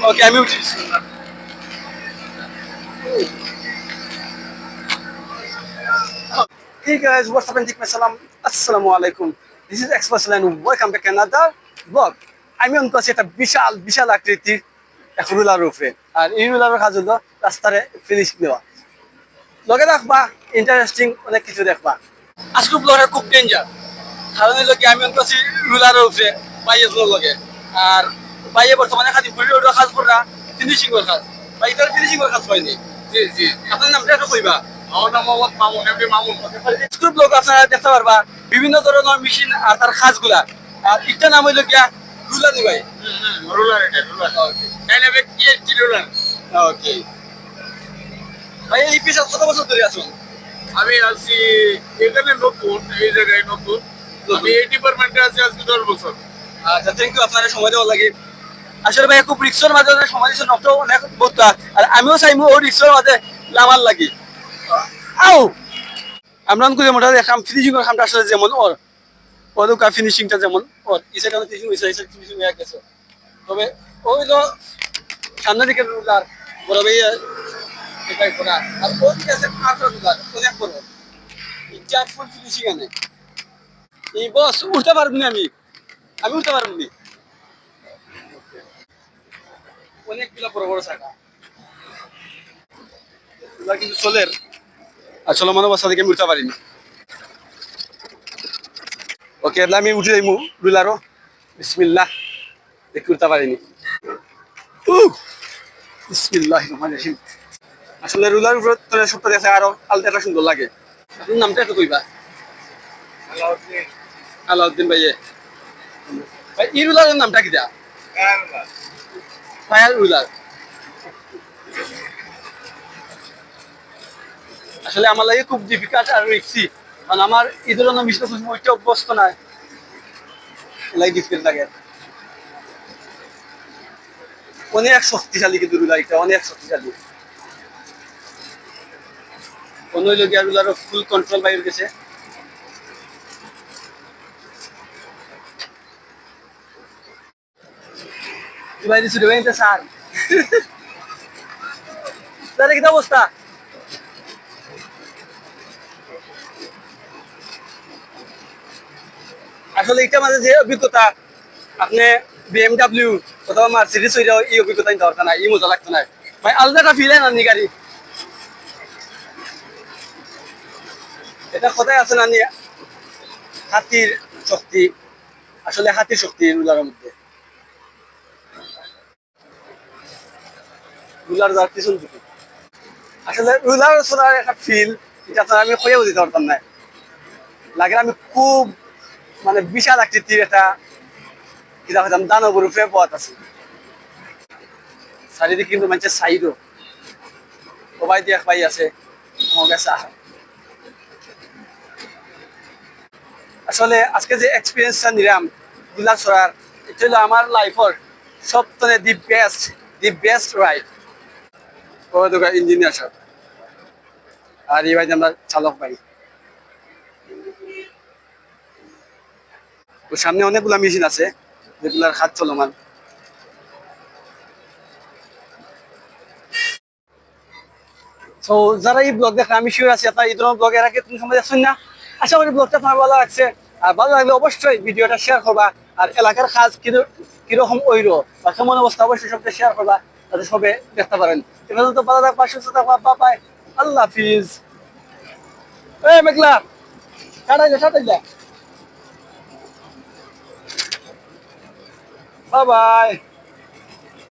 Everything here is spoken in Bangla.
ওকে আমি উঠি Hey guys, what's up and salam. Assalamu alaikum. This is Expert and welcome back to another vlog. আমি অন্ত আছি একটা বিশাল বিশাল আকৃতির এক রুলার উপরে আর এই রুলারের কাজ হলো রাস্তারে ফিনিশ দেওয়া লগে দেখবা ইন্টারেস্টিং অনেক কিছু দেখবা আজকে ব্লগটা খুব ডেঞ্জার কারণ হলো কি আমি অন্ত আছি রুলারের উপরে বাইয়ে লগে আর বাইয়ে বর্তমানে খালি ভিডিও কাজ করা ফিনিশিং এর কাজ ভাই এটার ফিনিশিং এর কাজ হয়নি জি জি আপনার নামটা একটু কইবা আমার নাম Mohammad Mamun MD Mamun screw block আপনারা দেখতে পারবা বিভিন্ন ধরনের মেশিন আর তার কাজগুলা আর একটা নাম হইলো কি রুলার ভাই রুলার এটা রুলার ওকে ডাইনামিক কি রুলার ওকে ভাই এই পিস কত বছর ধরে আছো আমি আছি এখানে নতুন এই জায়গায় নতুন আমি এই ডিপার্টমেন্টে আছি আজকে 10 বছর আচ্ছা থ্যাংক ইউ আপনারা সময় দেওয়া লাগে আসলে ভাই খুব রিক্সের মাঝে সময় দিচ্ছে নষ্ট অনেক বোধা আর আমিও চাইমু ওই রিক্সের মাঝে নামার লাগি আও আমরা করে মোটামুটি কাম ফিনিশিং এর কামটা আসলে যেমন ওর ওদুকা ফিনিশিংটা যেমন ওর এই সাইড আমাদের ফিনিশিং এই সাইড ফিনিশিং হয়ে গেছে তবে ওই তো সামনের দিকে রুলার বড় ভাই এটাই করা আর ওই দিকে আছে আটটা রুলার অনেক বড় ইচ্ছা ফুল ফিনিশিং আনে এই বস উঠতে পারবো না আমি উঠতে পারবো না অনেকগুলো বড় বড় শাখা এগুলা কিন্তু চলের আর চলো মানব অবস্থা থেকে আমি উঠতে পারিনি ওকে আমি উঠে যাইমু রুলারও বিসমিল্লাহ দেখে উঠতে পারিনি বিসমিল্লাহ রহমানির রহিম আসলে রুলার উপর তোলে সবটা দেখে আরো আলতাটা সুন্দর লাগে আপনার নামটা একটু কইবা আলাউদ্দিন ভাই ভাই এই রুলারের নামটা কি দেয়া ফায়ার রুলার আসলে আমার লাগে খুব ডিফিকাল্ট আর রিক্সি কারণ আমার এই ধরনের মিশন ওইটা অভ্যস্ত নাই লাগে ডিফিকাল্ট লাগে অনেক শক্তিশালী কিন্তু রুলার এটা অনেক শক্তিশালী অন্য লোক রুলার ফুল কন্ট্রোল বাইরে গেছে বাইরে ছুটে বাইরে স্যার তাহলে কি অবস্থা আসলে এটা মাঝে যে অভিজ্ঞতা আপনি বিএমডাব্লিউ অথবা মার্সিডিজ হয়ে যাও এই অভিজ্ঞতা নিতে পারতো না এই মজা লাগতো না ভাই আলাদাটা ফিল হয় না নি গাড়ি এটা কোথায় আছে না হাতির শক্তি আসলে হাতির শক্তি রুলারের মধ্যে রুলার যার পিছন দিকে আসলে রুলার চলার একটা ফিল এটা আমি হয়েও দিতে পারতাম না লাগে আমি খুব মানে বিশাল আকৃতির একটা কিনা হইতাম দানবর উপরে পথ আছে চারিদিকে কিন্তু মানুষের সাইডও সবাই দিয়ে পাই আছে আমার কাছে আসলে আজকে যে এক্সপিরিয়েন্সটা নিলাম রুলার চড়ার এটা হলো আমার লাইফের সব থেকে দি বেস্ট রাইড ও দোকান ইঞ্জিনিয়ার সব আর এই ভাই আমরা চালক ভাই তো সামনে অনেকগুলা মেশিন আছে যেগুলার হাত চলমান তো যারা এই ব্লগ দেখে আমি শিওর আছি আপনার এই ধরনের ব্লগ এর আগে তুমি সময় দেখছেন না আশা করি ব্লগটা আপনার ভালো লাগছে আর ভালো লাগলে অবশ্যই ভিডিওটা শেয়ার করবা আর এলাকার কাজ কিরকম ওইর বা কেমন অবস্থা অবশ্যই সবটা শেয়ার করবা যাতে সবে দেখতে পারেন এবার তো ভালো থাকবা সুস্থ থাকবা বাই আল্লাহ হাফিজ এই মেঘলা টাটা বাই বাই